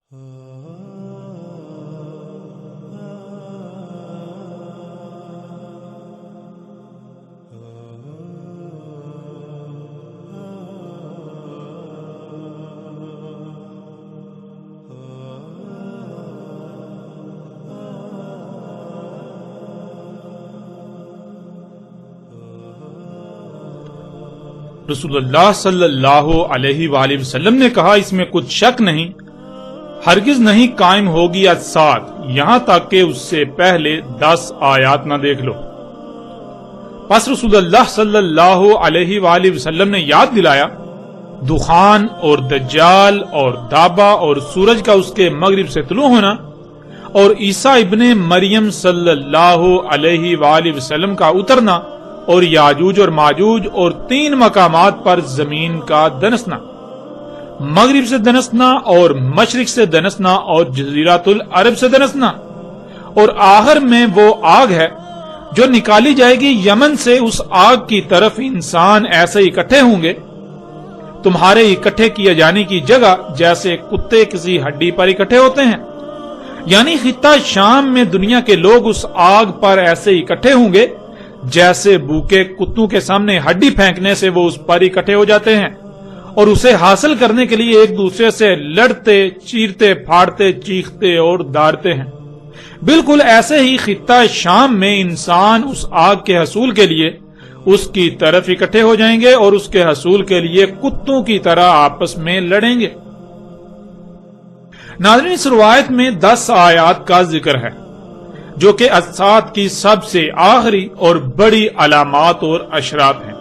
رسول اللہ صلی اللہ علیہ وآلہ وسلم نے کہا، اس میں کچھ شک نہیں، ہرگز نہیں قائم ہوگی الساعت یہاں تک کہ اس سے پہلے 10 آیات نہ دیکھ لو۔ پس رسول اللہ صلی اللہ علیہ وآلہ وسلم نے یاد دلایا دخان اور دجال اور دابا اور سورج کا اس کے مغرب سے طلوع ہونا اور عیسیٰ ابن مریم صلی اللہ علیہ وآلہ وسلم کا اترنا اور یاجوج اور ماجوج اور 3 مقامات پر زمین کا دنسنا، مغرب سے دنسنا اور مشرق سے دنسنا اور جزیرۃ العرب سے دنسنا، اور آخر میں وہ آگ ہے جو نکالی جائے گی یمن سے۔ اس آگ کی طرف انسان ایسے اکٹھے ہوں گے تمہارے اکٹھے کیے جانے کی جگہ جیسے کتے کسی ہڈی پر اکٹھے ہوتے ہیں، یعنی خطہ شام میں دنیا کے لوگ اس آگ پر ایسے اکٹھے ہوں گے جیسے بھوکے کتوں کے سامنے ہڈی پھینکنے سے وہ اس پر اکٹھے ہو جاتے ہیں اور اسے حاصل کرنے کے لیے ایک دوسرے سے لڑتے، چیرتے، پھاڑتے، چیختے اور داڑتے ہیں۔ بالکل ایسے ہی خطہ شام میں انسان اس آگ کے حصول کے لیے اس کی طرف اکٹھے ہو جائیں گے اور اس کے حصول کے لیے کتوں کی طرح آپس میں لڑیں گے۔ ناظرین، اس روایت میں 10 آیات کا ذکر ہے جو کہ الساعت کی سب سے آخری اور بڑی علامات اور اشراط ہیں۔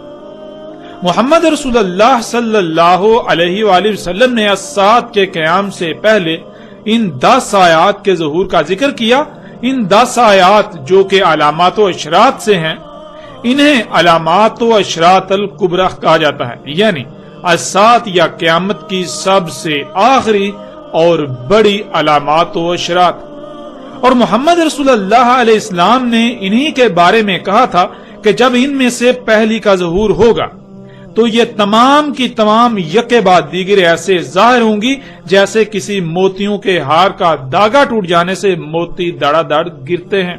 محمد رسول اللہ صلی اللہ علیہ وآلہ وسلم نے الساعت کے قیام سے پہلے ان 10 آیات کے ظہور کا ذکر کیا۔ ان 10 آیات جو کہ علامات و اشراط سے ہیں، انہیں علامات و اشراط الکبریٰ کہا جاتا ہے، یعنی الساعت یا قیامت کی سب سے آخری اور بڑی علامات و اشراط۔ اور محمد رسول اللہ علیہ السلام نے انہی کے بارے میں کہا تھا کہ جب ان میں سے پہلی کا ظہور ہوگا تو یہ تمام کی تمام یکے بعد دیگر ایسے ظاہر ہوں گی جیسے کسی موتیوں کے ہار کا داغا ٹوٹ جانے سے موتی دڑا دڑ گرتے ہیں۔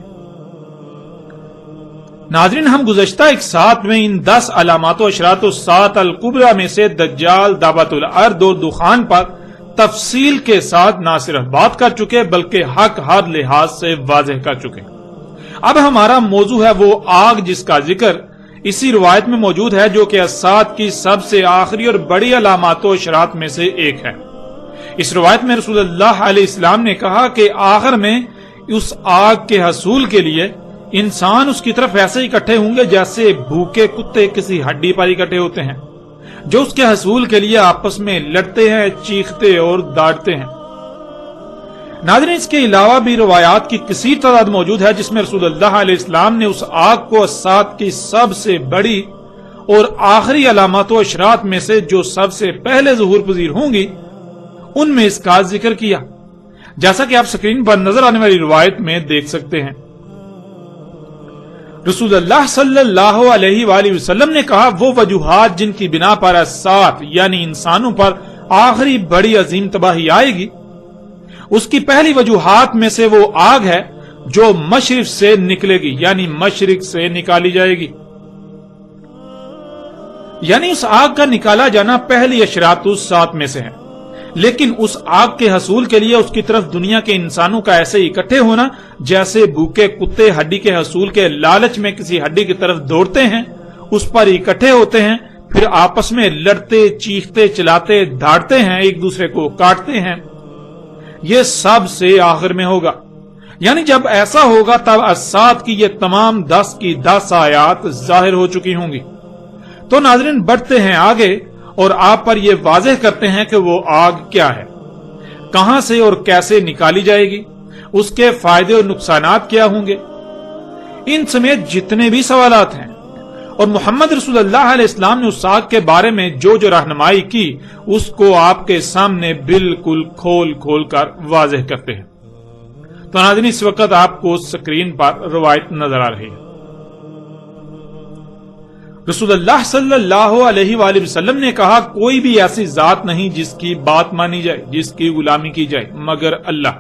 ناظرین، ہم گزشتہ ایک ساتھ میں ان 10 علامات و اشراط الساعۃ الکبریٰ میں سے دجال، دعوت الارض اور دخان پر تفصیل کے ساتھ نہ صرف بات کر چکے بلکہ حق ہر لحاظ سے واضح کر چکے۔ اب ہمارا موضوع ہے وہ آگ جس کا ذکر اسی روایت میں موجود ہے جو کہ الساعت کی سب سے آخری اور بڑی علامات و اشراط میں سے ایک ہے۔ اس روایت میں رسول اللہ علیہ السلام نے کہا کہ آخر میں اس آگ کے حصول کے لیے انسان اس کی طرف ایسے اکٹھے ہوں گے جیسے بھوکے کتے کسی ہڈی پر اکٹھے ہوتے ہیں، جو اس کے حصول کے لیے آپس میں لڑتے ہیں، چیختے اور داڑتے ہیں۔ ناظرین، اس کے علاوہ بھی روایات کی کثیر تعداد موجود ہے جس میں رسول اللہ علیہ السلام نے اس آگ کو الساعت کی سب سے بڑی اور آخری علامات و اشراط میں سے جو سب سے پہلے ظہور پذیر ہوں گی ان میں اس کا ذکر کیا، جیسا کہ آپ سکرین پر نظر آنے والی روایت میں دیکھ سکتے ہیں۔ رسول اللہ صلی اللہ علیہ وآلہ وسلم نے کہا، وہ وجوہات جن کی بنا پر الساعت یعنی انسانوں پر آخری بڑی عظیم تباہی آئے گی، اس کی پہلی وجوہات میں سے وہ آگ ہے جو مشرق سے نکلے گی، یعنی مشرق سے نکالی جائے گی، یعنی اس آگ کا نکالا جانا پہلی اشراط الساعت میں سے ہے۔ لیکن اس آگ کے حصول کے لیے اس کی طرف دنیا کے انسانوں کا ایسے اکٹھے ہونا جیسے بھوکے کتے ہڈی کے حصول کے لالچ میں کسی ہڈی کی طرف دوڑتے ہیں، اس پر اکٹھے ہوتے ہیں، پھر آپس میں لڑتے، چیختے، چلاتے، دھاڑتے ہیں، ایک دوسرے کو کاٹتے ہیں، یہ سب سے آخر میں ہوگا۔ یعنی جب ایسا ہوگا تب الساعت کی یہ تمام 10 کی 10 آیات ظاہر ہو چکی ہوں گی۔ تو ناظرین، بڑھتے ہیں آگے اور آپ پر یہ واضح کرتے ہیں کہ وہ آگ کیا ہے، کہاں سے اور کیسے نکالی جائے گی، اس کے فائدے اور نقصانات کیا ہوں گے، ان سمیت جتنے بھی سوالات ہیں، اور محمد رسول اللہ علیہ السلام نے اس آگ کے بارے میں جو رہنمائی کی اس کو آپ کے سامنے بالکل کھول کھول کر واضح کرتے ہیں۔ تو ناظرین، اس وقت آپ کو سکرین پر روایت نظر آ رہی ہے۔ رسول اللہ صلی اللہ علیہ وآلہ وسلم نے کہا کوئی بھی ایسی ذات نہیں جس کی بات مانی جائے، جس کی غلامی کی جائے مگر اللہ۔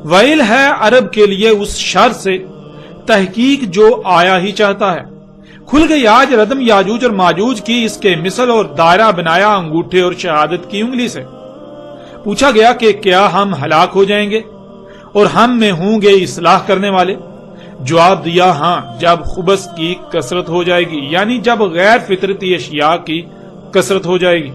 ویل ہے عرب کے لیے اس شر سے تحقیق جو آیا ہی چاہتا ہے۔ کھل گئی آج ردم یاجوج اور ماجوج کی، اس کے مثل اور دائرہ بنایا انگوٹھے اور شہادت کی انگلی سے۔ پوچھا گیا کہ کیا ہم ہلاک ہو جائیں گے اور ہم میں ہوں گے اصلاح کرنے والے؟ جواب دیا ہاں، جب خبث کی کثرت ہو جائے گی، یعنی جب غیر فطرتی اشیاء کی کثرت ہو جائے گی۔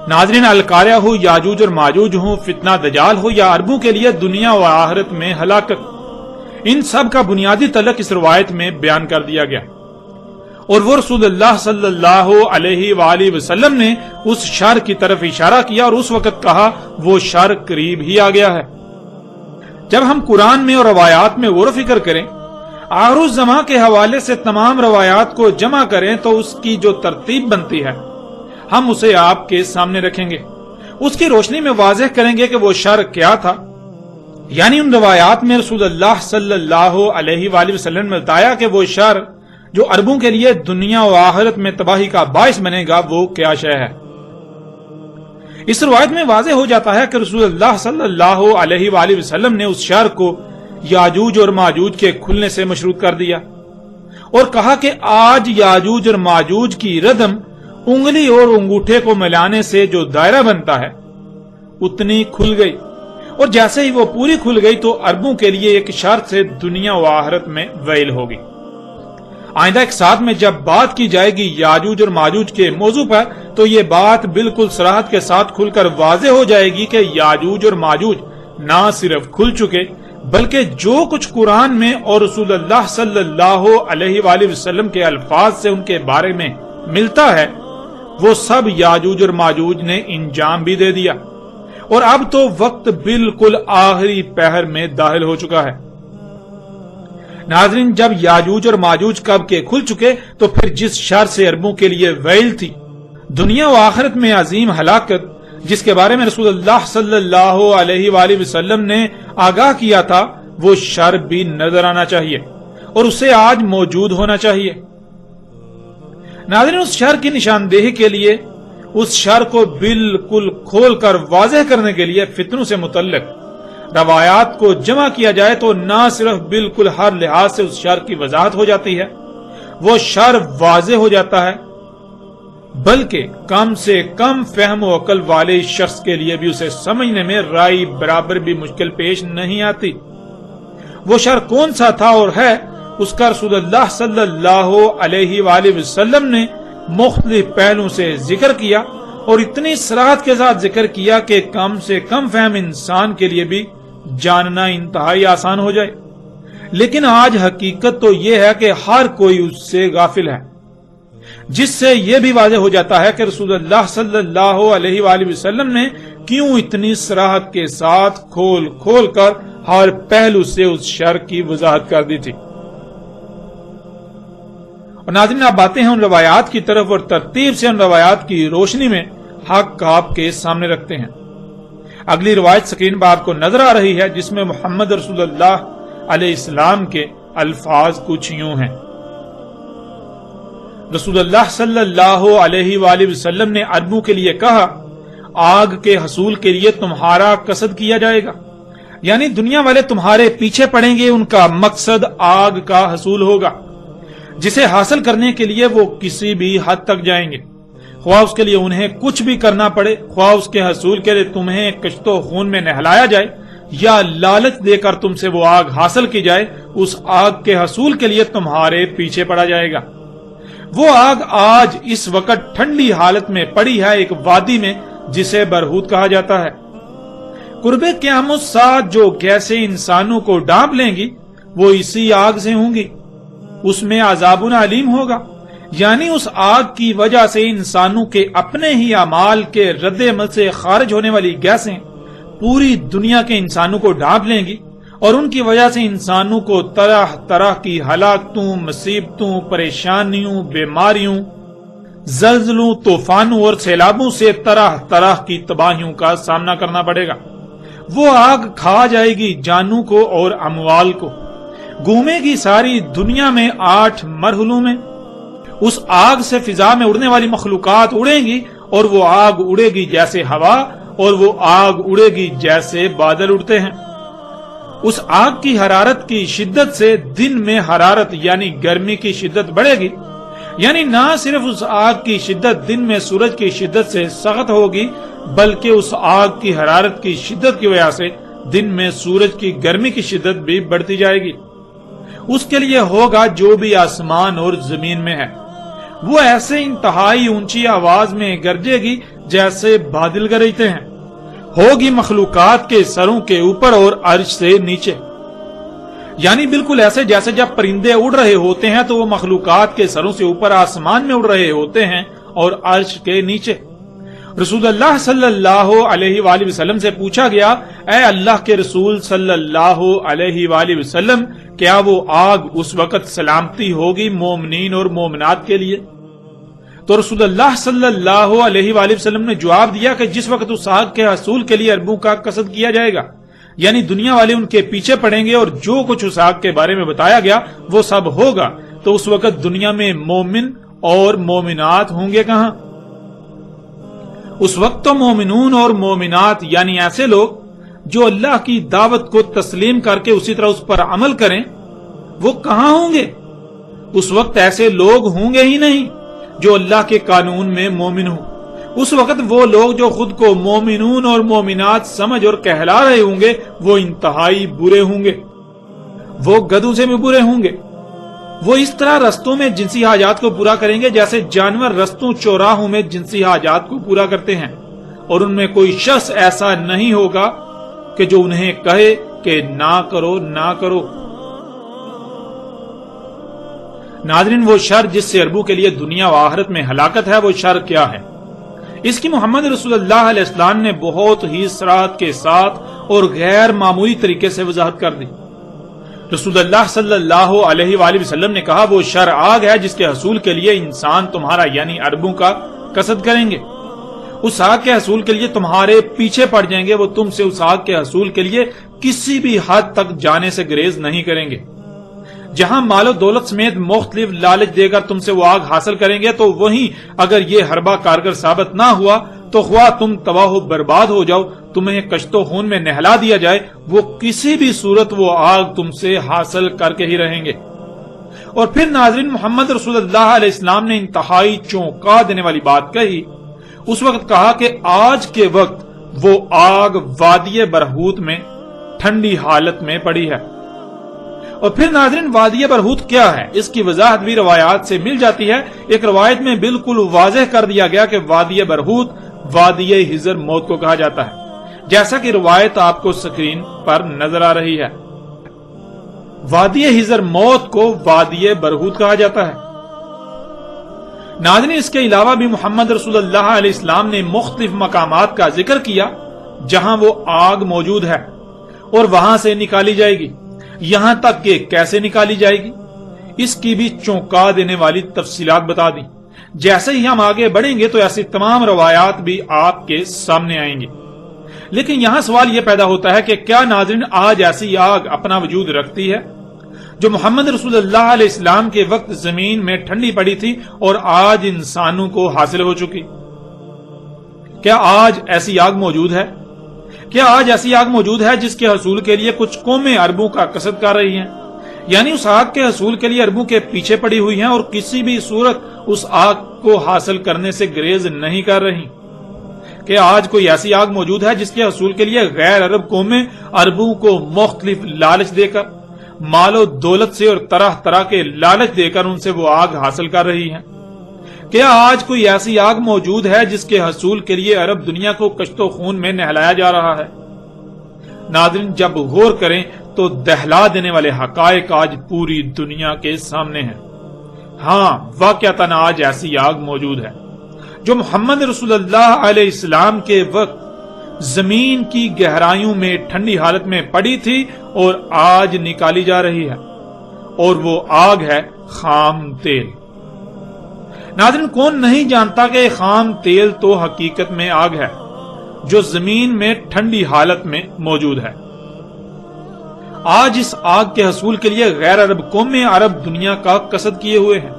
ناظرین، القاریہ ہو، یاجوج اور ماجوج ہوں، فتنہ دجال ہو یا عربوں کے لیے دنیا و آخرت میں ہلاکت، ان سب کا بنیادی تعلق اس روایت میں بیان کر دیا گیا، اور وہ رسول اللہ صلی اللہ علیہ وآلہ وسلم نے اس شر کی طرف اشارہ کیا اور اس وقت کہا وہ شر قریب ہی آ گیا ہے۔ جب ہم قرآن میں اور روایات میں غور و فکر کریں، آخر الزماں کے حوالے سے تمام روایات کو جمع کریں تو اس کی جو ترتیب بنتی ہے ہم اسے آپ کے سامنے رکھیں گے، اس کی روشنی میں واضح کریں گے کہ وہ شر کیا تھا۔ یعنی ان روایات میں رسول اللہ صلی اللہ علیہ وآلہ وسلم نے بتایا کہ وہ شر جو عربوں کے لیے دنیا و آخرت میں تباہی کا باعث بنے گا وہ کیا شے ہے۔ اس روایت میں واضح ہو جاتا ہے کہ رسول اللہ صلی اللہ علیہ وآلہ وسلم نے اس شر کو یاجوج اور ماجوج کے کھلنے سے مشروط کر دیا اور کہا کہ آج یاجوج اور ماجوج کی ردم انگلی اور انگوٹھے کو ملانے سے جو دائرہ بنتا ہے اتنی کھل گئی، اور جیسے ہی وہ پوری کھل گئی تو عربوں کے لیے ایک شرط سے دنیا و آخرت میں ویل ہوگی۔ آئندہ ایک ساتھ میں جب بات کی جائے گی یاجوج اور ماجوج کے موضوع پر تو یہ بات بالکل صراحت کے ساتھ کھل کر واضح ہو جائے گی کہ یاجوج اور ماجوج نہ صرف کھل چکے بلکہ جو کچھ قرآن میں اور رسول اللہ صلی اللہ علیہ وآلہ وسلم کے الفاظ سے ان کے بارے میں ملتا ہے وہ سب یاجوج اور ماجوج نے انجام بھی دے دیا، اور اب تو وقت بالکل آخری پہر میں داخل ہو چکا ہے۔ ناظرین، جب یاجوج اور ماجوج کب کے کھل چکے تو پھر جس شر سے عربوں کے لیے ویل تھی، دنیا و آخرت میں عظیم ہلاکت، جس کے بارے میں رسول اللہ صلی اللہ علیہ وآلہ وسلم نے آگاہ کیا تھا، وہ شر بھی نظر آنا چاہیے اور اسے آج موجود ہونا چاہیے۔ ناظرین، اس شر کی نشاندہی کے لیے، اس شر کو بالکل کھول کر واضح کرنے کے لیے فتنوں سے متعلق روایات کو جمع کیا جائے تو نہ صرف بالکل ہر لحاظ سے اس شر کی وضاحت ہو جاتی ہے، وہ شر واضح ہو جاتا ہے، بلکہ کم سے کم فہم و عقل والے شخص کے لیے بھی اسے سمجھنے میں رائی برابر بھی مشکل پیش نہیں آتی۔ وہ شر کون سا تھا اور ہے، اس کا رسول اللہ صلی اللہ علیہ وآلہ وسلم نے مختلف پہلوں سے ذکر کیا اور اتنی صراحت کے ساتھ ذکر کیا کہ کم سے کم فہم انسان کے لیے بھی جاننا انتہائی آسان ہو جائے۔ لیکن آج حقیقت تو یہ ہے کہ ہر کوئی اس سے غافل ہے، جس سے یہ بھی واضح ہو جاتا ہے کہ رسول اللہ صلی اللہ علیہ وآلہ وسلم نے کیوں اتنی صراحت کے ساتھ کھول کھول کر ہر پہلو سے اس شر کی وضاحت کر دی تھی۔ اور ناظرین، آپ باتیں ہیں ان روایات کی طرف اور ترتیب سے ان روایات کی روشنی میں حق آپ کے سامنے رکھتے ہیں۔ اگلی روایت سکرین پر آپ کو نظر آ رہی ہے، جس میں محمد رسول اللہ علیہ السلام کے الفاظ کچھ یوں ہیں۔ رسول اللہ صلی اللہ علیہ وآلہ وسلم نے عربوں کے لیے کہا، آگ کے حصول کے لیے تمہارا قصد کیا جائے گا، یعنی دنیا والے تمہارے پیچھے پڑیں گے، ان کا مقصد آگ کا حصول ہوگا، جسے حاصل کرنے کے لیے وہ کسی بھی حد تک جائیں گے، خواہ اس کے لیے انہیں کچھ بھی کرنا پڑے، خواہ اس کے حصول کے لیے تمہیں کشت و خون میں نہلایا جائے یا لالچ دے کر تم سے وہ آگ حاصل کی جائے، اس آگ کے حصول کے لیے تمہارے پیچھے پڑا جائے گا۔ وہ آگ آج اس وقت ٹھنڈی حالت میں پڑی ہے ایک وادی میں جسے برہوت کہا جاتا ہے۔ قرب قیامت ساتھ جو گیسیں انسانوں کو ڈانپ لیں گی وہ اسی آگ سے ہوں گی، اس میں عذاب علیم ہوگا، یعنی اس آگ کی وجہ سے انسانوں کے اپنے ہی اعمال کے رد عمل سے خارج ہونے والی گیسیں پوری دنیا کے انسانوں کو ڈھانپ لیں گی، اور ان کی وجہ سے انسانوں کو طرح طرح کی ہلاکتوں، مصیبتوں، پریشانیوں، بیماریوں، زلزلوں، طوفانوں اور سیلابوں سے طرح طرح کی تباہیوں کا سامنا کرنا پڑے گا۔ وہ آگ کھا جائے گی جانوں کو اور اموال کو، گھومے گی ساری دنیا میں 8 مرحلوں میں، اس آگ سے فضا میں اڑنے والی مخلوقات اڑیں گی، اور وہ آگ اڑے گی جیسے ہوا، اور وہ آگ اڑے گی جیسے بادل اڑتے ہیں۔ اس آگ کی حرارت کی شدت سے دن میں حرارت یعنی گرمی کی شدت بڑھے گی، یعنی نہ صرف اس آگ کی شدت دن میں سورج کی شدت سے سخت ہوگی، بلکہ اس آگ کی حرارت کی شدت کی وجہ سے دن میں سورج کی گرمی کی شدت بھی بڑھتی جائے گی۔ اس کے لیے ہوگا جو بھی آسمان اور زمین میں ہے، وہ ایسے انتہائی اونچی آواز میں گرجے گی جیسے بادل گرجتے ہیں، ہوگی مخلوقات کے سروں کے اوپر اور عرش سے نیچے، یعنی بالکل ایسے جیسے جب پرندے اڑ رہے ہوتے ہیں تو وہ مخلوقات کے سروں سے اوپر آسمان میں اڑ رہے ہوتے ہیں اور عرش کے نیچے۔ رسول اللہ صلی اللہ علیہ وآلہ وسلم سے پوچھا گیا، اے اللہ کے رسول صلی اللہ علیہ وآلہ وسلم، کیا وہ آگ اس وقت سلامتی ہوگی مومنین اور مومنات کے لیے؟ تو رسول اللہ صلی اللہ علیہ وآلہ وسلم نے جواب دیا کہ جس وقت اس آگ کے حصول کے لیے اربوں کا قصد کیا جائے گا، یعنی دنیا والے ان کے پیچھے پڑیں گے اور جو کچھ اس آگ کے بارے میں بتایا گیا وہ سب ہوگا، تو اس وقت دنیا میں مومن اور مومنات ہوں گے کہاں؟ اس وقت تو مومنون اور مومنات یعنی ایسے لوگ جو اللہ کی دعوت کو تسلیم کر کے اسی طرح اس پر عمل کریں، وہ کہاں ہوں گے؟ اس وقت ایسے لوگ ہوں گے ہی نہیں جو اللہ کے قانون میں مومن ہوں۔ اس وقت وہ لوگ جو خود کو مومنون اور مومنات سمجھ اور کہلا رہے ہوں گے وہ انتہائی برے ہوں گے، وہ گدھوں سے بھی برے ہوں گے۔ وہ اس طرح رستوں میں جنسی حاجات کو پورا کریں گے جیسے جانور رستوں چوراہوں میں جنسی حاجات کو پورا کرتے ہیں، اور ان میں کوئی شخص ایسا نہیں ہوگا کہ جو انہیں کہے کہ نہ کرو نہ کرو۔ ناظرین، وہ شر جس سے عربوں کے لیے دنیا و آخرت میں ہلاکت ہے، وہ شر کیا ہے؟ اس کی محمد رسول اللہ علیہ السلام نے بہت ہی صراحت کے ساتھ اور غیر معمولی طریقے سے وضاحت کر دی۔ رسول اللہ صلی اللہ علیہ وآلہ وسلم نے کہا، وہ شر آگ ہے جس کے حصول کے لیے انسان تمہارا یعنی عربوں کا قصد کریں گے، اس آگ کے حصول کے لیے تمہارے پیچھے پڑ جائیں گے، وہ تم سے اس آگ کے حصول کے لیے کسی بھی حد تک جانے سے گریز نہیں کریں گے۔ جہاں مال و دولت سمیت مختلف لالچ دے کر تم سے وہ آگ حاصل کریں گے، تو وہیں اگر یہ حربہ کارگر ثابت نہ ہوا تو خواہ تم تباہ و برباد ہو جاؤ، تمہیں کشت و خون میں نہلا دیا جائے، وہ کسی بھی صورت وہ آگ تم سے حاصل کر کے ہی رہیں گے۔ اور پھر ناظرین، محمد رسول اللہ علیہ السلام نے انتہائی چونکا دینے والی بات کہی۔ اس وقت کہا کہ آج کے وقت وہ آگ وادی برہوت میں ٹھنڈی حالت میں پڑی ہے۔ اور پھر ناظرین، وادی برہوت کیا ہے؟ اس کی وضاحت بھی روایات سے مل جاتی ہے۔ ایک روایت میں بالکل واضح کر دیا گیا کہ وادی برہوت وادی حضر موت کو کہا جاتا ہے، جیسا کہ روایت آپ کو سکرین پر نظر آ رہی ہے۔ وادی حضر موت کو وادی برہوت کہا جاتا ہے۔ ناظرین، اس کے علاوہ بھی محمد رسول اللہ علیہ السلام نے مختلف مقامات کا ذکر کیا جہاں وہ آگ موجود ہے اور وہاں سے نکالی جائے گی، یہاں تک کہ کیسے نکالی جائے گی اس کی بھی چونکا دینے والی تفصیلات بتا دی۔ جیسے ہی ہم آگے بڑھیں گے تو ایسی تمام روایات بھی آپ کے سامنے آئیں گی۔ لیکن یہاں سوال یہ پیدا ہوتا ہے کہ کیا ناظرین آج ایسی آگ اپنا وجود رکھتی ہے جو محمد رسول اللہ علیہ السلام کے وقت زمین میں ٹھنڈی پڑی تھی اور آج انسانوں کو حاصل ہو چکی؟ کیا آج ایسی آگ موجود ہے؟ کیا آج ایسی آگ موجود ہے جس کے حصول کے لیے کچھ قومیں عربوں کا قصد کر رہی ہیں، یعنی اس آگ کے حصول کے لیے عربوں کے پیچھے پڑی ہوئی ہیں اور کسی بھی صورت اس آگ کو حاصل کرنے سے گریز نہیں کر رہی؟ کہ آج کوئی ایسی آگ موجود ہے جس کے حصول کے لیے غیر عرب قومیں عربوں کو مختلف لالچ دے کر، مال و دولت سے اور طرح طرح کے لالچ دے کر ان سے وہ آگ حاصل کر رہی ہیں؟ کیا آج کوئی ایسی آگ موجود ہے جس کے حصول کے لیے عرب دنیا کو کشت و خون میں نہلایا جا رہا ہے؟ ناظرین، جب غور کریں تو دہلا دینے والے حقائق آج پوری دنیا کے سامنے ہیں۔ ہاں، واقعتاً آج ایسی آگ موجود ہے جو محمد رسول اللہ علیہ السلام کے وقت زمین کی گہرائیوں میں ٹھنڈی حالت میں پڑی تھی اور آج نکالی جا رہی ہے، اور وہ آگ ہے خام تیل۔ ناظرین، کون نہیں جانتا کہ خام تیل تو حقیقت میں آگ ہے جو زمین میں ٹھنڈی حالت میں موجود ہے۔ آج اس آگ کے حصول کے لیے غیر عرب قومیں عرب دنیا کا قصد کیے ہوئے ہیں،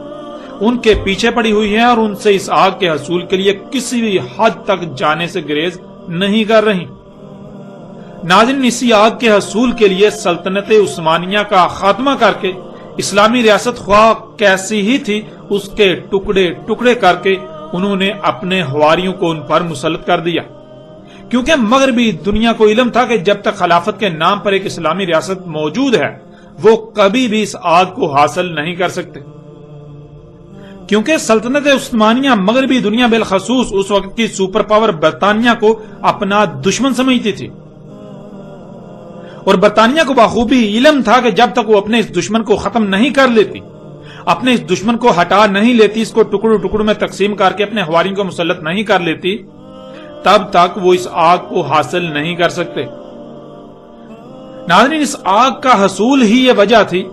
ان کے پیچھے پڑی ہوئی ہیں اور ان سے اس آگ کے حصول کے لیے کسی بھی حد تک جانے سے گریز نہیں کر رہی۔ ناظرین، اسی آگ کے حصول کے لیے سلطنت عثمانیہ کا خاتمہ کر کے اسلامی ریاست خواہ کیسی ہی تھی اس کے ٹکڑے ٹکڑے کر کے انہوں نے اپنے حواریوں کو ان پر مسلط کر دیا، کیونکہ مغربی دنیا کو علم تھا کہ جب تک خلافت کے نام پر ایک اسلامی ریاست موجود ہے وہ کبھی بھی اس آگ کو حاصل نہیں کر سکتے، کیونکہ سلطنت عثمانیہ مغربی دنیا بالخصوص اس وقت کی سپر پاور برطانیہ کو اپنا دشمن سمجھتی تھی، اور برطانیہ کو بخوبی علم تھا کہ جب تک وہ اپنے اس دشمن کو ختم نہیں کر لیتی، اپنے اس دشمن کو ہٹا نہیں لیتی، اس کو ٹکڑوں ٹکڑوں میں تقسیم کر کے اپنے حواریوں کو مسلط نہیں کر لیتی، تب تک وہ اس آگ کو حاصل نہیں کر سکتے۔ ناظرین، اس آگ کا حصول ہی یہ وجہ تھی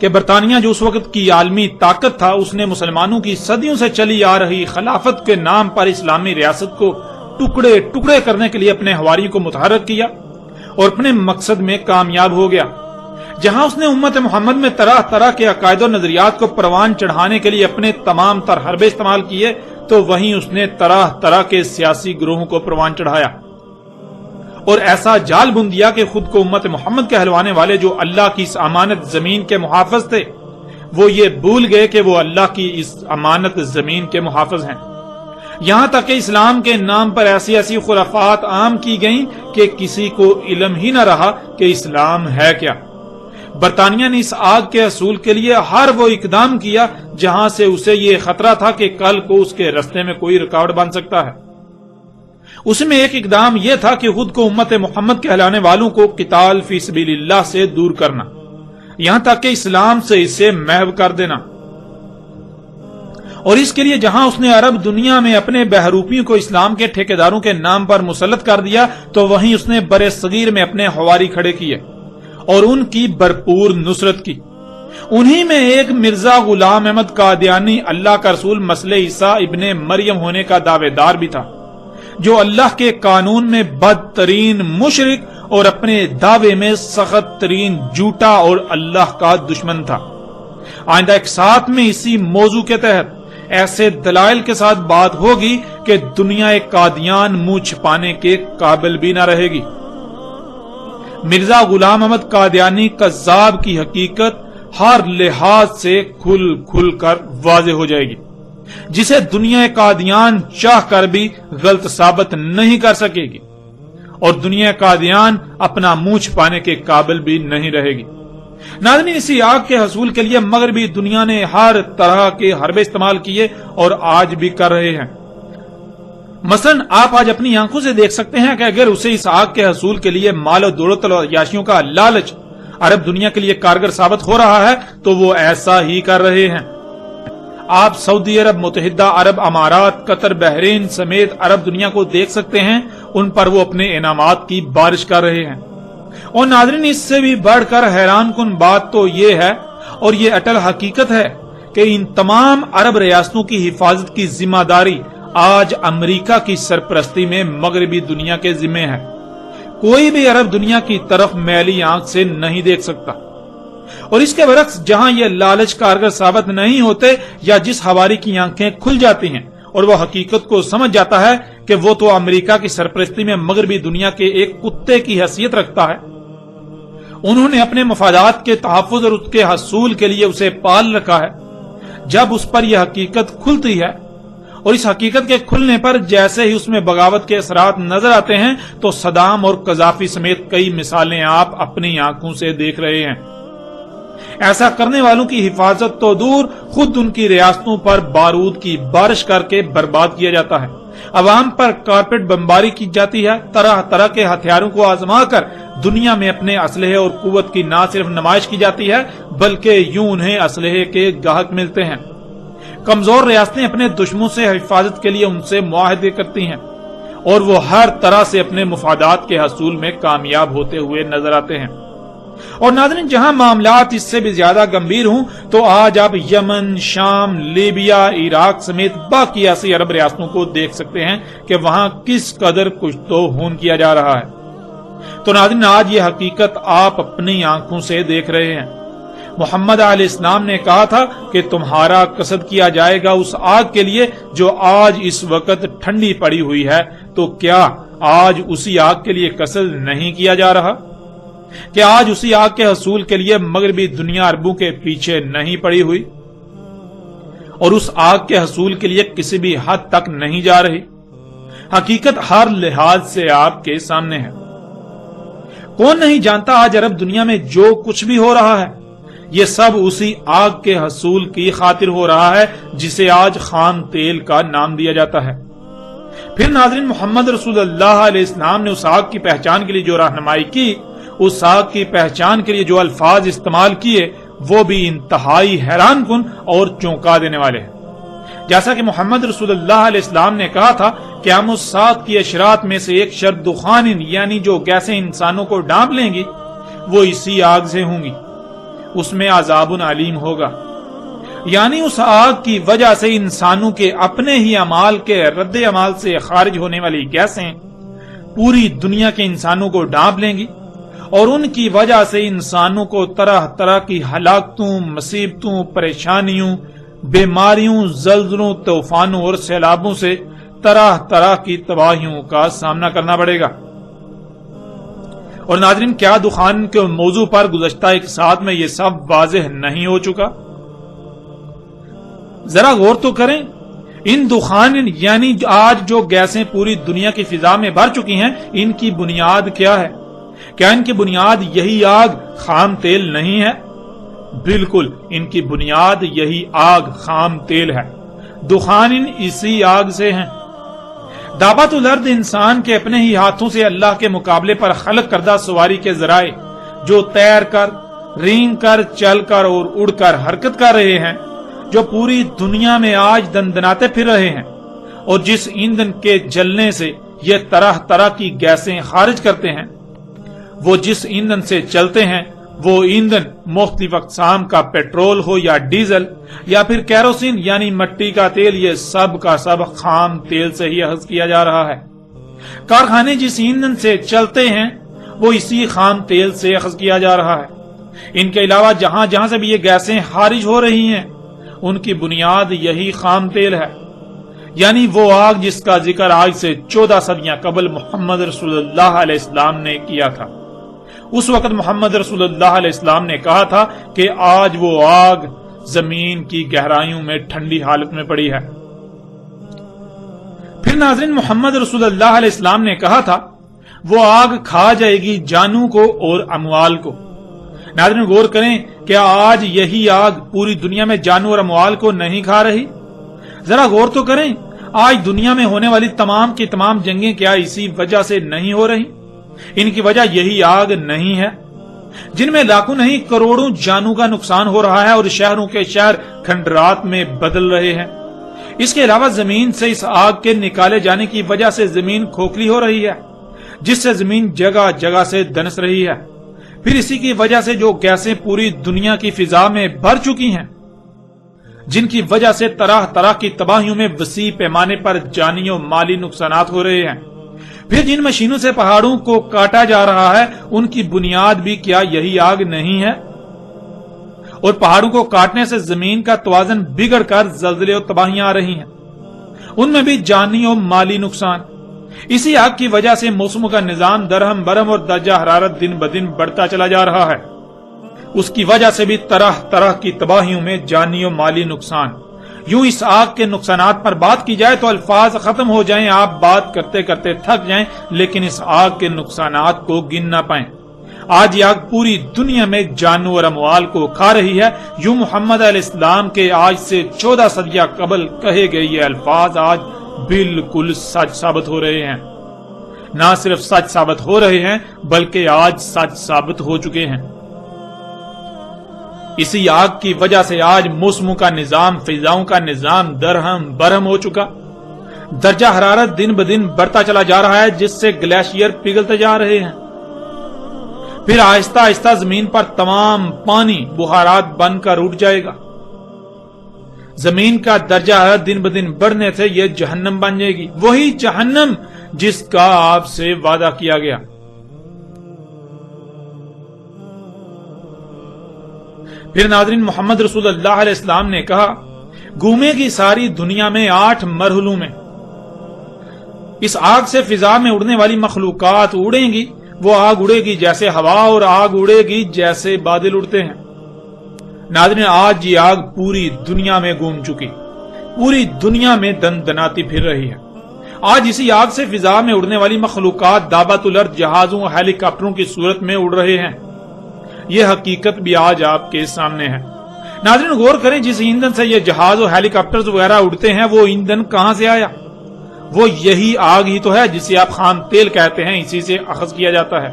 کہ برطانیہ جو اس وقت کی عالمی طاقت تھا، اس نے مسلمانوں کی صدیوں سے چلی آ رہی خلافت کے نام پر اسلامی ریاست کو ٹکڑے ٹکڑے کرنے کے لیے اپنے حواریوں کو متحرک کیا اور اپنے مقصد میں کامیاب ہو گیا۔ جہاں اس نے امت محمد میں طرح طرح کے عقائد و نظریات کو پروان چڑھانے کے لیے اپنے تمام تر حربے استعمال کیے، تو وہیں اس نے طرح طرح کے سیاسی گروہوں کو پروان چڑھایا اور ایسا جال بن دیا کہ خود کو امت محمد کہلوانے والے جو اللہ کی اس امانت زمین کے محافظ تھے، وہ یہ بھول گئے کہ وہ اللہ کی اس امانت زمین کے محافظ ہیں۔ یہاں تک کہ اسلام کے نام پر ایسی ایسی خرافات عام کی گئیں کہ کسی کو علم ہی نہ رہا کہ اسلام ہے کیا۔ برطانیہ نے اس آگ کے حصول کے لیے ہر وہ اقدام کیا جہاں سے اسے یہ خطرہ تھا کہ کل کو اس کے رستے میں کوئی رکاوٹ بن سکتا ہے۔ اس میں ایک اقدام یہ تھا کہ خود کو امت محمد کہلانے والوں کو قتال فی سبیل اللہ سے دور کرنا، یہاں تک کہ اسلام سے اسے محو کر دینا، اور اس کے لیے جہاں اس نے عرب دنیا میں اپنے بہروپیوں کو اسلام کے ٹھیکیداروں کے نام پر مسلط کر دیا، تو وہیں اس نے برِ صغیر میں اپنے حواری کھڑے کیے اور ان کی بھرپور نصرت کی۔ انہی میں ایک مرزا غلام احمد قادیانی اللہ کا رسول مسیح عیسیٰ ابن مریم ہونے کا دعوے دار بھی تھا، جو اللہ کے قانون میں بدترین مشرک اور اپنے دعوے میں سخت ترین جھوٹا اور اللہ کا دشمن تھا۔ آئندہ ایک ساتھ میں اسی موضوع کے تحت ایسے دلائل کے ساتھ بات ہوگی کہ دنیا قادیان منہ چھپانے کے قابل بھی نہ رہے گی۔ مرزا غلام احمد قادیانی کذاب کی حقیقت ہر لحاظ سے کھل کھل کر واضح ہو جائے گی، جسے دنیا قادیان چاہ کر بھی غلط ثابت نہیں کر سکے گی، اور دنیا قادیان اپنا منہ چھپانے کے قابل بھی نہیں رہے گی۔ ناظرین، اسی آگ کے حصول کے لیے مغربی دنیا نے ہر طرح کے حربے استعمال کیے اور آج بھی کر رہے ہیں۔ مثلا آپ آج اپنی آنکھوں سے دیکھ سکتے ہیں کہ اگر اسے اس آگ کے حصول کے لیے مال و دولت اور عیاشیوں کا لالچ عرب دنیا کے لیے کارگر ثابت ہو رہا ہے تو وہ ایسا ہی کر رہے ہیں۔ آپ سعودی عرب، متحدہ عرب امارات، قطر، بحرین سمیت عرب دنیا کو دیکھ سکتے ہیں، ان پر وہ اپنے انعامات کی بارش کر رہے ہیں۔ اور ناظرین، اس سے بھی بڑھ کر حیران کن بات تو یہ ہے اور یہ اٹل حقیقت ہے کہ ان تمام عرب ریاستوں کی حفاظت کی ذمہ داری آج امریکہ کی سرپرستی میں مغربی دنیا کے ذمے ہے۔ کوئی بھی عرب دنیا کی طرف میلی آنکھ سے نہیں دیکھ سکتا، اور اس کے برعکس جہاں یہ لالچ کارگر ثابت نہیں ہوتے یا جس حواری کی آنکھیں کھل جاتی ہیں اور وہ حقیقت کو سمجھ جاتا ہے کہ وہ تو امریکہ کی سرپرستی میں مغربی دنیا کے ایک کتے کی حیثیت رکھتا ہے، انہوں نے اپنے مفادات کے تحفظ اور اس کے حصول کے لیے اسے پال رکھا ہے۔ جب اس پر یہ حقیقت کھلتی ہے اور اس حقیقت کے کھلنے پر جیسے ہی اس میں بغاوت کے اثرات نظر آتے ہیں تو صدام اور قذافی سمیت کئی مثالیں آپ اپنی آنکھوں سے دیکھ رہے ہیں۔ ایسا کرنے والوں کی حفاظت تو دور، خود ان کی ریاستوں پر بارود کی بارش کر کے برباد کیا جاتا ہے، عوام پر کارپیٹ بمباری کی جاتی ہے، طرح طرح کے ہتھیاروں کو آزما کر دنیا میں اپنے اسلحے اور قوت کی نہ صرف نمائش کی جاتی ہے بلکہ یوں انہیں اسلحے کے گاہک ملتے ہیں۔ کمزور ریاستیں اپنے دشمنوں سے حفاظت کے لیے ان سے معاہدے کرتی ہیں اور وہ ہر طرح سے اپنے مفادات کے حصول میں کامیاب ہوتے ہوئے نظر آتے ہیں۔ اور ناظرین، جہاں معاملات اس سے بھی زیادہ گمبھیر ہوں تو آج آپ یمن، شام، لیبیا، عراق سمیت باقی ایسی عرب ریاستوں کو دیکھ سکتے ہیں کہ وہاں کس قدر کچھ تو خون کیا جا رہا ہے۔ تو ناظرین آج یہ حقیقت آپ اپنی آنکھوں سے دیکھ رہے ہیں۔ محمد علیہ السلام نے کہا تھا کہ تمہارا قصد کیا جائے گا اس آگ کے لیے جو آج اس وقت ٹھنڈی پڑی ہوئی ہے، تو کیا آج اسی آگ کے لیے قصد نہیں کیا جا رہا؟ کہ آج اسی آگ کے حصول کے لیے مغربی دنیا عربوں کے پیچھے نہیں پڑی ہوئی اور اس آگ کے حصول کے لیے کسی بھی حد تک نہیں جا رہی؟ حقیقت ہر لحاظ سے آپ کے سامنے ہے۔ کون نہیں جانتا آج عرب دنیا میں جو کچھ بھی ہو رہا ہے یہ سب اسی آگ کے حصول کی خاطر ہو رہا ہے جسے آج خام تیل کا نام دیا جاتا ہے۔ پھر ناظرین محمد رسول اللہ علیہ السلام نے اس آگ کی پہچان کے لیے جو رہنمائی کی، اس آگ کی پہچان کے لیے جو الفاظ استعمال کیے، وہ بھی انتہائی حیران کن اور چونکا دینے والے ہیں۔ جیسا کہ محمد رسول اللہ علیہ السلام نے کہا تھا کہ قیامت الساعۃ کی اشراط میں سے ایک شرط دخان، یعنی جو گیسیں انسانوں کو ڈانپ لیں گی وہ اسی آگ سے ہوں گی، اس میں عذاب علیم ہوگا۔ یعنی اس آگ کی وجہ سے انسانوں کے اپنے ہی اعمال کے رد عمل سے خارج ہونے والی گیسیں پوری دنیا کے انسانوں کو ڈانپ لیں گی اور ان کی وجہ سے انسانوں کو طرح طرح کی ہلاکتوں، مصیبتوں، پریشانیوں، بیماریوں، زلزلوں، طوفانوں اور سیلابوں سے طرح طرح کی تباہیوں کا سامنا کرنا پڑے گا۔ اور ناظرین کیا دخان کے موضوع پر گزشتہ ایک ساتھ میں یہ سب واضح نہیں ہو چکا؟ ذرا غور تو کریں، ان دخان یعنی آج جو گیسیں پوری دنیا کی فضا میں بھر چکی ہیں، ان کی بنیاد کیا ہے؟ کیا ان کی بنیاد یہی آگ خام تیل نہیں ہے؟ بالکل، ان کی بنیاد یہی آگ خام تیل ہے۔ دخان اسی آگ سے ہیں۔ دعوت الارض انسان کے اپنے ہی ہاتھوں سے اللہ کے مقابلے پر خلق کردہ سواری کے ذرائع جو تیر کر، رینگ کر، چل کر اور اڑ کر حرکت کر رہے ہیں، جو پوری دنیا میں آج دندناتے پھر رہے ہیں، اور جس ایندھن کے جلنے سے یہ طرح طرح کی گیسیں خارج کرتے ہیں، وہ جس ایندھن سے چلتے ہیں وہ ایندھن مختلف اقسام کا پیٹرول ہو یا ڈیزل یا پھر کیروسین یعنی مٹی کا تیل، یہ سب کا سب خام تیل سے ہی اخذ کیا جا رہا ہے۔ کارخانے جس ایندھن سے چلتے ہیں وہ اسی خام تیل سے اخذ کیا جا رہا ہے۔ ان کے علاوہ جہاں جہاں سے بھی یہ گیسیں خارج ہو رہی ہیں ان کی بنیاد یہی خام تیل ہے، یعنی وہ آگ جس کا ذکر آج سے 14 صدیاں قبل محمد رسول اللہ علیہ السلام نے کیا تھا۔ اس وقت محمد رسول اللہ علیہ السلام نے کہا تھا کہ آج وہ آگ زمین کی گہرائیوں میں ٹھنڈی حالت میں پڑی ہے۔ پھر ناظرین محمد رسول اللہ علیہ السلام نے کہا تھا وہ آگ کھا جائے گی جانوں کو اور اموال کو۔ ناظرین غور کریں کہ آج یہی آگ پوری دنیا میں جانوں اور اموال کو نہیں کھا رہی؟ ذرا غور تو کریں، آج دنیا میں ہونے والی تمام کی تمام جنگیں کیا اسی وجہ سے نہیں ہو رہی؟ ان کی وجہ یہی آگ نہیں ہے جن میں لاکھوں نہیں کروڑوں جانوں کا نقصان ہو رہا ہے اور شہروں کے شہر کھنڈرات میں بدل رہے ہیں۔ اس کے علاوہ زمین سے اس آگ کے نکالے جانے کی وجہ سے زمین کھوکھلی ہو رہی ہے، جس سے زمین جگہ جگہ سے دنس رہی ہے۔ پھر اسی کی وجہ سے جو گیسیں پوری دنیا کی فضا میں بھر چکی ہیں، جن کی وجہ سے طرح طرح کی تباہیوں میں وسیع پیمانے پر جانی اور مالی نقصانات ہو رہے ہیں۔ پھر جن مشینوں سے پہاڑوں کو کاٹا جا رہا ہے ان کی بنیاد بھی کیا یہی آگ نہیں ہے؟ اور پہاڑوں کو کاٹنے سے زمین کا توازن بگڑ کر زلزلے اور تباہیاں آ رہی ہیں، ان میں بھی جانی اور مالی نقصان۔ اسی آگ کی وجہ سے موسموں کا نظام درہم برہم اور درجہ حرارت دن بدن بڑھتا چلا جا رہا ہے۔ اس کی وجہ سے بھی طرح طرح کی تباہیوں میں جانی اور مالی نقصان۔ یوں اس آگ کے نقصانات پر بات کی جائے تو الفاظ ختم ہو جائیں، آپ بات کرتے کرتے تھک جائیں، لیکن اس آگ کے نقصانات کو گن نہ پائیں۔ آج یہ آگ پوری دنیا میں جانوں اور اموال کو کھا رہی ہے۔ یوں محمد علیہ السلام کے آج سے 14 صدیاں قبل کہے گئے یہ الفاظ آج بالکل سچ ثابت ہو رہے ہیں۔ نہ صرف سچ ثابت ہو رہے ہیں بلکہ آج سچ ثابت ہو چکے ہیں۔ اسی آگ کی وجہ سے آج موسموں کا نظام، فضاؤں کا نظام درہم برہم ہو چکا۔ درجہ حرارت دن بدن بڑھتا چلا جا رہا ہے، جس سے گلیشیئر پگھلتے جا رہے ہیں۔ پھر آہستہ آہستہ زمین پر تمام پانی بخارات بن کر اٹھ جائے گا۔ زمین کا درجہ حرارت دن بدن بڑھنے سے یہ جہنم بن جائے گی، وہی جہنم جس کا آپ سے وعدہ کیا گیا۔ پھر ناظرین محمد رسول اللہ علیہ السلام نے کہا گھومے گی ساری دنیا میں 8 مرحلوں میں، اس آگ سے فضا میں اڑنے والی مخلوقات اڑیں گی، وہ آگ اڑے گی جیسے ہوا اور آگ اڑے گی جیسے بادل اڑتے ہیں۔ ناظرین آج یہ آگ پوری دنیا میں گھوم چکی، پوری دنیا میں دندناتی پھر رہی ہے۔ آج اسی آگ سے فضا میں اڑنے والی مخلوقات دابت الارض جہازوں اور ہیلی کاپٹروں کی صورت میں اڑ رہے ہیں۔ یہ حقیقت بھی آج آپ کے سامنے ہے۔ ناظرین غور کریں، جس ایندھن سے یہ جہاز اور ہیلی کاپٹرز وغیرہ اڑتے ہیں وہ ایندھن کہاں سے آیا؟ وہ یہی آگ ہی تو ہے جسے آپ خام تیل کہتے ہیں، اسی سے اخذ کیا جاتا ہے۔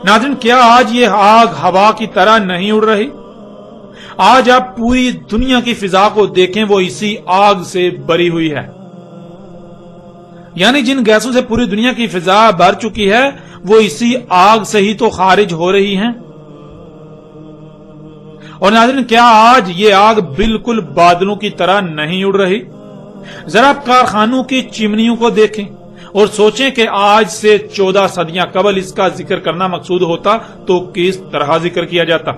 ناظرین کیا آج یہ آگ ہوا کی طرح نہیں اڑ رہی؟ آج آپ پوری دنیا کی فضا کو دیکھیں، وہ اسی آگ سے بری ہوئی ہے۔ یعنی جن گیسوں سے پوری دنیا کی فضا بھر چکی ہے وہ اسی آگ سے ہی تو خارج ہو رہی ہیں۔ اور ناظرین کیا آج یہ آگ بالکل بادلوں کی طرح نہیں اڑ رہی؟ ذرا آپ کارخانوں کی چمنیوں کو دیکھیں اور سوچیں کہ آج سے 14 صدیاں قبل اس کا ذکر کرنا مقصود ہوتا تو کس طرح ذکر کیا جاتا؟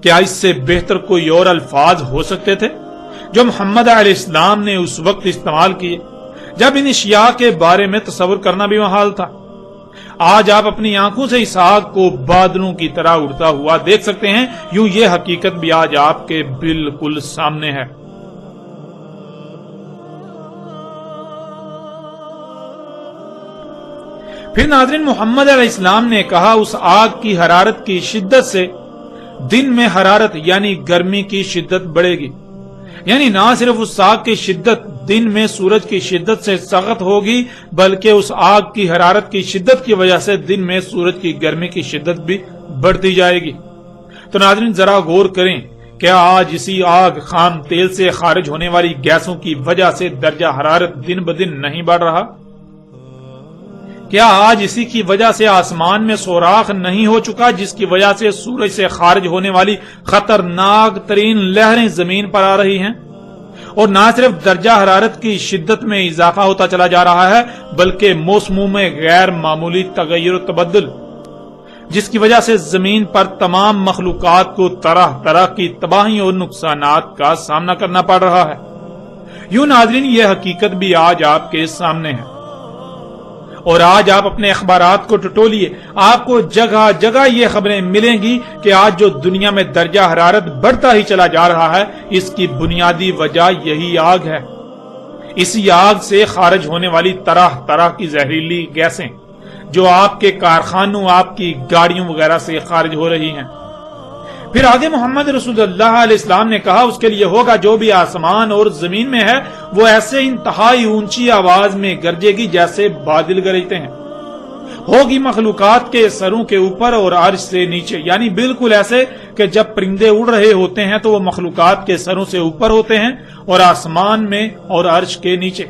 کیا اس سے بہتر کوئی اور الفاظ ہو سکتے تھے جو محمد علیہ السلام نے اس وقت استعمال کیے جب ان اشیاء کے بارے میں تصور کرنا بھی محال تھا؟ آج آپ اپنی آنکھوں سے اس آگ کو بادلوں کی طرح اڑتا ہوا دیکھ سکتے ہیں، یوں یہ حقیقت بھی آج آپ کے بالکل سامنے ہے۔ پھر ناظرین محمد علیہ السلام نے کہا اس آگ کی حرارت کی شدت سے دن میں حرارت یعنی گرمی کی شدت بڑھے گی، یعنی نہ صرف اس آگ کی شدت دن میں سورج کی شدت سے سخت ہوگی بلکہ اس آگ کی حرارت کی شدت کی وجہ سے دن میں سورج کی گرمی کی شدت بھی بڑھتی جائے گی۔ تو ناظرین ذرا غور کریں، کیا آج اسی آگ خام تیل سے خارج ہونے والی گیسوں کی وجہ سے درجہ حرارت دن بدن نہیں بڑھ رہا؟ کیا آج اسی کی وجہ سے آسمان میں سوراخ نہیں ہو چکا جس کی وجہ سے سورج سے خارج ہونے والی خطرناک ترین لہریں زمین پر آ رہی ہیں؟ اور نہ صرف درجہ حرارت کی شدت میں اضافہ ہوتا چلا جا رہا ہے بلکہ موسموں میں غیر معمولی تغیر و تبدل جس کی وجہ سے زمین پر تمام مخلوقات کو طرح طرح کی تباہی اور نقصانات کا سامنا کرنا پڑ رہا ہے۔ یوں ناظرین یہ حقیقت بھی آج آپ کے سامنے ہے، اور آج آپ اپنے اخبارات کو ٹٹولیے، آپ کو جگہ جگہ یہ خبریں ملیں گی کہ آج جو دنیا میں درجہ حرارت بڑھتا ہی چلا جا رہا ہے اس کی بنیادی وجہ یہی آگ ہے۔ اسی آگ سے خارج ہونے والی طرح طرح کی زہریلی گیسیں جو آپ کے کارخانوں، آپ کی گاڑیوں وغیرہ سے خارج ہو رہی ہیں۔ پھر آگے محمد رسول اللہ علیہ السلام نے کہا اس کے لیے ہوگا جو بھی آسمان اور زمین میں ہے وہ ایسے انتہائی اونچی آواز میں گرجے گی جیسے بادل گرجتے ہیں، ہوگی مخلوقات کے سروں کے اوپر اور عرش سے نیچے، یعنی بالکل ایسے کہ جب پرندے اڑ رہے ہوتے ہیں تو وہ مخلوقات کے سروں سے اوپر ہوتے ہیں اور آسمان میں اور عرش کے نیچے۔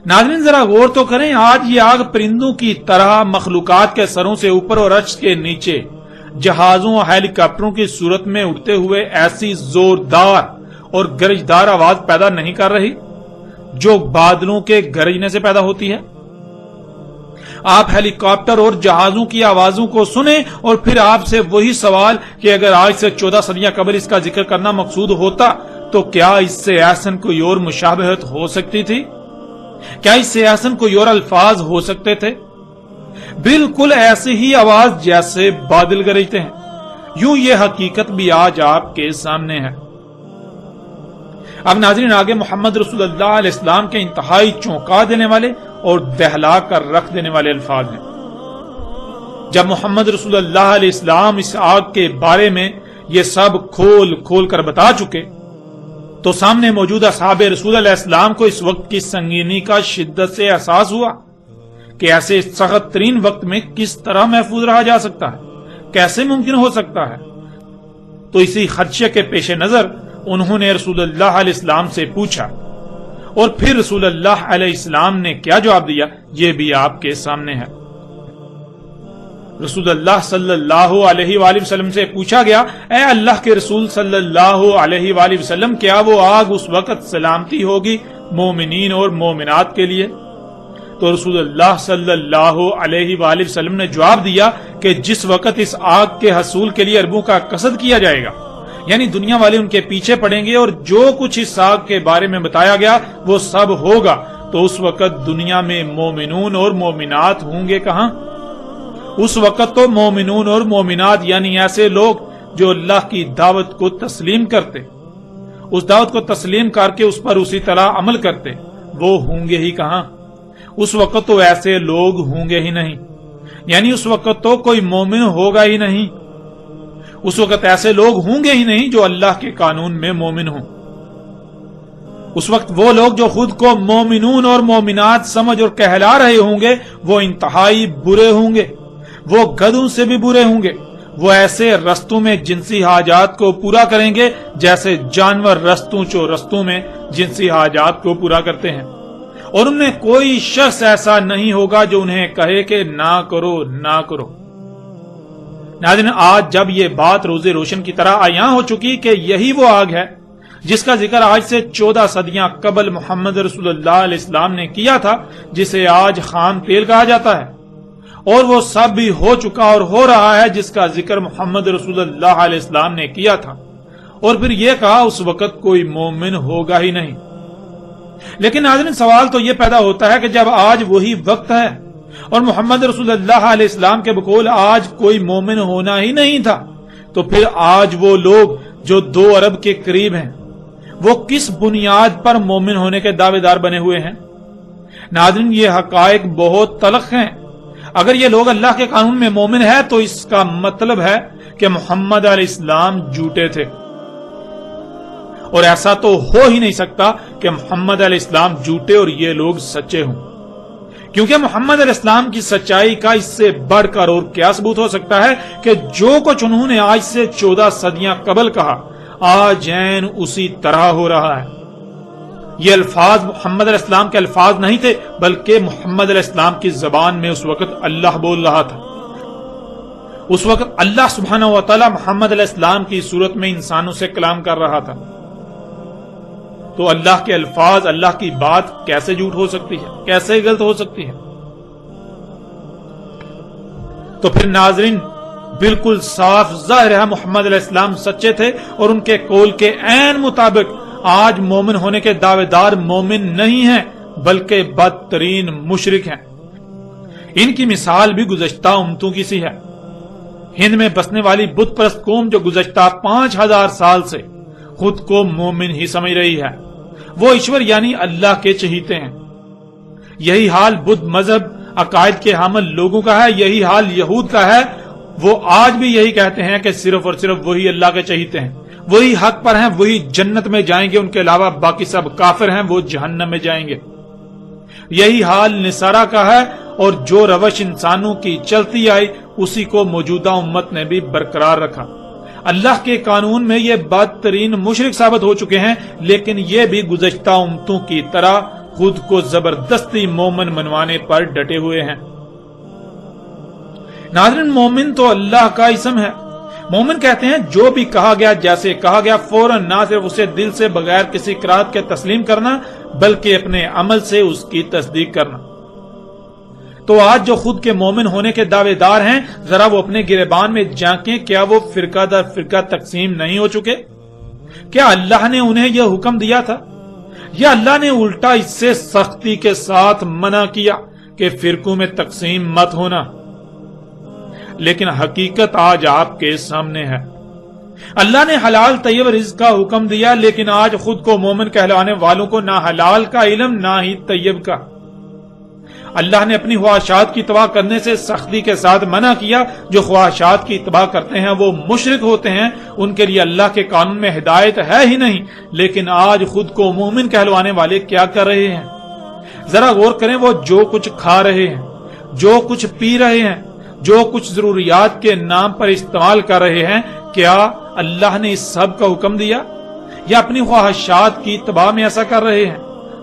ناظرین ذرا غور تو کریں، آج یہ آگ پرندوں کی طرح مخلوقات کے سروں سے اوپر اور عرش کے نیچے جہازوں اور ہیلی کاپٹروں کی صورت میں اڑتے ہوئے ایسی زوردار اور گرجدار آواز پیدا نہیں کر رہی جو بادلوں کے گرجنے سے پیدا ہوتی ہے۔ آپ ہیلی کاپٹر اور جہازوں کی آوازوں کو سنیں اور پھر آپ سے وہی سوال کہ اگر آج سے 14 صدیاں قبل اس کا ذکر کرنا مقصود ہوتا تو کیا اس سے احسن کوئی اور مشابہت ہو سکتی تھی؟ کیا اس سے احسن کوئی اور الفاظ ہو سکتے تھے؟ بالکل ایسی ہی آواز جیسے بادل گرجتے ہیں۔ یوں یہ حقیقت بھی آج آپ کے سامنے ہے۔ اب ناظرین آگے محمد رسول اللہ علیہ السلام کے انتہائی چونکا دینے والے اور دہلا کر رکھ دینے والے الفاظ ہیں۔ جب محمد رسول اللہ علیہ السلام اس آگ کے بارے میں یہ سب کھول کھول کر بتا چکے تو سامنے موجود اصحاب رسول علیہ السلام کو اس وقت کی سنگینی کا شدت سے احساس ہوا کہ ایسے سخت ترین وقت میں کس طرح محفوظ رہا جا سکتا ہے، کیسے ممکن ہو سکتا ہے۔ تو اسی خدشے کے پیش نظر انہوں نے رسول اللہ علیہ السلام سے پوچھا اور پھر رسول اللہ علیہ السلام نے کیا جواب دیا یہ بھی آپ کے سامنے ہے۔ رسول اللہ صلی اللہ علیہ وآلہ وسلم سے پوچھا گیا، اے اللہ کے رسول صلی اللہ علیہ وآلہ وسلم، کیا وہ آگ اس وقت سلامتی ہوگی مومنین اور مومنات کے لیے؟ تو رسول اللہ صلی اللہ علیہ وآلہ وسلم نے جواب دیا کہ جس وقت اس آگ کے حصول کے لیے اربوں کا قصد کیا جائے گا، یعنی دنیا والے ان کے پیچھے پڑیں گے اور جو کچھ اس آگ کے بارے میں بتایا گیا وہ سب ہوگا، تو اس وقت دنیا میں مومنون اور مومنات ہوں گے کہاں؟ اس وقت تو مومنون اور مومنات یعنی ایسے لوگ جو اللہ کی دعوت کو تسلیم کرتے، اس دعوت کو تسلیم کر کے اس پر اسی طرح عمل کرتے، وہ ہوں گے ہی کہاں؟ اس وقت تو ایسے لوگ ہوں گے ہی نہیں، یعنی اس وقت تو کوئی مومن ہوگا ہی نہیں، اس وقت ایسے لوگ ہوں گے ہی نہیں جو اللہ کے قانون میں مومن ہوں۔ اس وقت وہ لوگ جو خود کو مومنون اور مومنات سمجھ اور کہلا رہے ہوں گے وہ انتہائی برے ہوں گے، وہ گدھوں سے بھی برے ہوں گے، وہ ایسے رستوں میں جنسی حاجات کو پورا کریں گے جیسے جانور رستوں میں جنسی حاجات کو پورا کرتے ہیں، اور ان میں کوئی شخص ایسا نہیں ہوگا جو انہیں کہے کہ نہ کرو نہ کرو۔ ناظرین، آج جب یہ بات روز روشن کی طرح عیاں ہو چکی کہ یہی وہ آگ ہے جس کا ذکر آج سے 14 صدیاں قبل محمد رسول اللہ علیہ السلام نے کیا تھا، جسے آج خام تیل کہا جاتا ہے، اور وہ سب بھی ہو چکا اور ہو رہا ہے جس کا ذکر محمد رسول اللہ علیہ السلام نے کیا تھا، اور پھر یہ کہا اس وقت کوئی مومن ہوگا ہی نہیں۔ لیکن ناظرین، سوال تو یہ پیدا ہوتا ہے کہ جب آج وہی وقت ہے اور محمد رسول اللہ علیہ السلام کے بقول آج کوئی مومن ہونا ہی نہیں تھا، تو پھر آج وہ لوگ جو 2 ارب کے قریب ہیں وہ کس بنیاد پر مومن ہونے کے دعوے دار بنے ہوئے ہیں؟ ناظرین، یہ حقائق بہت تلخ ہیں۔ اگر یہ لوگ اللہ کے قانون میں مومن ہے تو اس کا مطلب ہے کہ محمد علیہ السلام جھوٹے تھے، اور ایسا تو ہو ہی نہیں سکتا کہ محمد علیہ السلام جھوٹے اور یہ لوگ سچے ہوں، کیونکہ محمد علیہ السلام کی سچائی کا اس سے بڑھ کر اور کیا ثبوت ہو سکتا ہے کہ جو کچھ انہوں نے آج سے 14 صدیاں قبل کہا آج عین اسی طرح ہو رہا ہے۔ یہ الفاظ محمد علیہ السلام کے الفاظ نہیں تھے، بلکہ محمد علیہ السلام کی زبان میں اس وقت اللہ بول رہا تھا۔ اس وقت اللہ سبحانہ و تعالی محمد علیہ السلام کی صورت میں انسانوں سے کلام کر رہا تھا، تو اللہ کے الفاظ، اللہ کی بات کیسے جھوٹ ہو سکتی ہے، کیسے غلط ہو سکتی ہے؟ تو پھر ناظرین، بالکل صاف ظاہر ہے محمد علیہ السلام سچے تھے، اور ان کے قول کے عین مطابق آج مومن ہونے کے دعوے دار مومن نہیں ہیں بلکہ بدترین مشرک ہیں۔ ان کی مثال بھی گزشتہ امتوں کی سی ہے۔ ہند میں بسنے والی بت پرست قوم جو گزشتہ 5000 سال سے خود کو مومن ہی سمجھ رہی ہے، وہ ایشور یعنی اللہ کے چہیتے ہیں۔ یہی حال بدھ مذہب عقائد کے حامل لوگوں کا ہے، یہی حال یہود کا ہے۔ وہ آج بھی یہی کہتے ہیں کہ صرف اور صرف وہی اللہ کے چہیتے ہیں، وہی حق پر ہیں، وہی جنت میں جائیں گے، ان کے علاوہ باقی سب کافر ہیں، وہ جہنم میں جائیں گے۔ یہی حال نصارہ کا ہے، اور جو روش انسانوں کی چلتی آئی اسی کو موجودہ امت نے بھی برقرار رکھا۔ اللہ کے قانون میں یہ بدترین مشرک ثابت ہو چکے ہیں، لیکن یہ بھی گزشتہ امتوں کی طرح خود کو زبردستی مومن منوانے پر ڈٹے ہوئے ہیں۔ ناظرین، مومن تو اللہ کا اسم ہے۔ مومن کہتے ہیں جو بھی کہا گیا، جیسے کہا گیا، فوراً نہ صرف اسے دل سے بغیر کسی قرات کے تسلیم کرنا بلکہ اپنے عمل سے اس کی تصدیق کرنا۔ تو آج جو خود کے مومن ہونے کے دعوے دار ہیں، ذرا وہ اپنے گریبان میں جھانکیں، کیا وہ فرقہ در فرقہ تقسیم نہیں ہو چکے؟ کیا اللہ نے انہیں یہ حکم دیا تھا، یا اللہ نے الٹا اس سے سختی کے ساتھ منع کیا کہ فرقوں میں تقسیم مت ہونا؟ لیکن حقیقت آج آپ کے سامنے ہے۔ اللہ نے حلال طیب رزق کا حکم دیا، لیکن آج خود کو مومن کہلانے والوں کو نہ حلال کا علم نہ ہی طیب کا۔ اللہ نے اپنی خواہشات کی اتباع کرنے سے سختی کے ساتھ منع کیا۔ جو خواہشات کی اتباع کرتے ہیں وہ مشرک ہوتے ہیں، ان کے لیے اللہ کے قانون میں ہدایت ہے ہی نہیں۔ لیکن آج خود کو مومن کہلوانے والے کیا کر رہے ہیں؟ ذرا غور کریں، وہ جو کچھ کھا رہے ہیں، جو کچھ پی رہے ہیں، جو کچھ ضروریات کے نام پر استعمال کر رہے ہیں، کیا اللہ نے اس سب کا حکم دیا، یا اپنی خواہشات کی اتباع میں ایسا کر رہے ہیں؟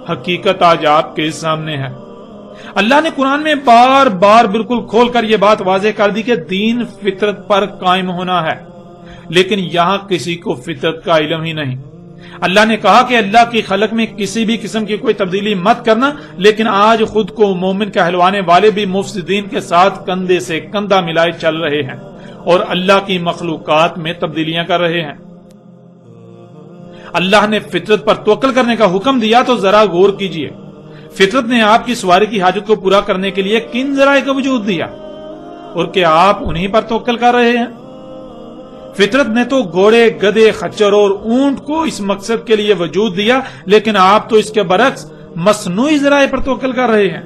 حقیقت آج آپ کے سامنے ہے۔ اللہ نے قرآن میں بار بار بالکل کھول کر یہ بات واضح کر دی کہ دین فطرت پر قائم ہونا ہے، لیکن یہاں کسی کو فطرت کا علم ہی نہیں۔ اللہ نے کہا کہ اللہ کی خلق میں کسی بھی قسم کی کوئی تبدیلی مت کرنا، لیکن آج خود کو مومن کہلوانے والے بھی مفسدین کے ساتھ کندھے سے کندھا ملائے چل رہے ہیں اور اللہ کی مخلوقات میں تبدیلیاں کر رہے ہیں۔ اللہ نے فطرت پر توکل کرنے کا حکم دیا تو ذرا غور کیجئے، فطرت نے آپ کی سواری کی حاجت کو پورا کرنے کے لیے کن ذرائع کا وجود دیا اور کیا آپ انہی پر توکل کر رہے ہیں؟ فطرت نے تو گھوڑے، گدھے، خچر اور اونٹ کو اس مقصد کے لیے وجود دیا، لیکن آپ تو اس کے برعکس مصنوعی ذرائع پر توکل کر رہے ہیں،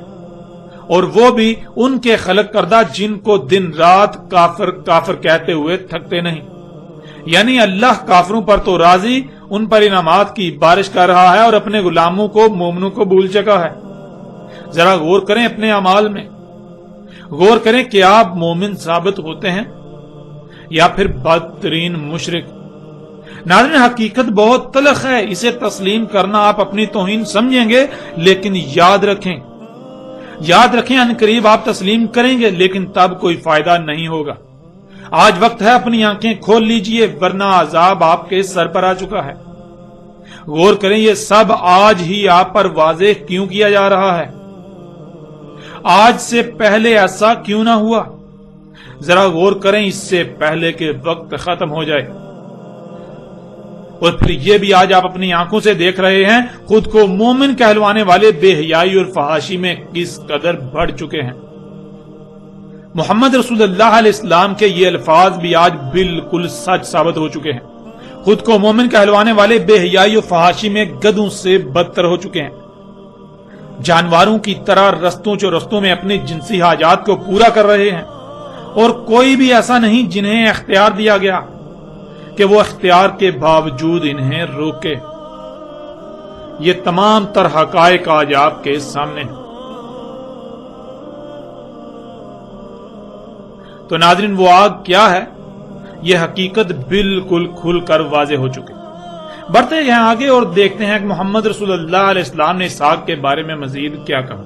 اور وہ بھی ان کے خلق کردہ جن کو دن رات کافر کافر کہتے ہوئے تھکتے نہیں۔ یعنی اللہ کافروں پر تو راضی، ان پر انعامات کی بارش کر رہا ہے اور اپنے غلاموں کو، مومنوں کو بھول چکا ہے۔ ذرا غور کریں اپنے اعمال میں، غور کریں کہ آپ مومن ثابت ہوتے ہیں یا پھر بدترین مشرک۔ ناظرین، حقیقت بہت تلخ ہے، اسے تسلیم کرنا آپ اپنی توہین سمجھیں گے، لیکن یاد رکھیں عنقریب آپ تسلیم کریں گے، لیکن تب کوئی فائدہ نہیں ہوگا۔ آج وقت ہے اپنی آنکھیں کھول لیجئے، ورنہ عذاب آپ کے سر پر آ چکا ہے۔ غور کریں یہ سب آج ہی آپ پر واضح کیوں کیا جا رہا ہے؟ آج سے پہلے ایسا کیوں نہ ہوا؟ ذرا غور کریں، اس سے پہلے کہ وقت ختم ہو جائے۔ اور پھر یہ بھی آج آپ اپنی آنکھوں سے دیکھ رہے ہیں، خود کو مومن کہلوانے والے بے حیائی اور فحاشی میں کس قدر بڑھ چکے ہیں۔ محمد رسول اللہ علیہ السلام کے یہ الفاظ بھی آج بالکل سچ ثابت ہو چکے ہیں۔ خود کو مومن کہلوانے والے بے حیائی اور فحاشی میں گدھوں سے بدتر ہو چکے ہیں۔ جانوروں کی طرح رستوں میں اپنی جنسی حاجات کو پورا کر رہے ہیں، اور کوئی بھی ایسا نہیں جنہیں اختیار دیا گیا کہ وہ اختیار کے باوجود انہیں روکے۔ یہ تمام تر حقائق آج آپ کے سامنے ہیں۔ تو ناظرین، وہ آگ کیا ہے؟ یہ حقیقت بالکل کھل کر واضح ہو چکی۔ بڑھتے ہیں آگے اور دیکھتے ہیں کہ محمد رسول اللہ علیہ السلام نے اس آگ کے بارے میں مزید کیا کہا۔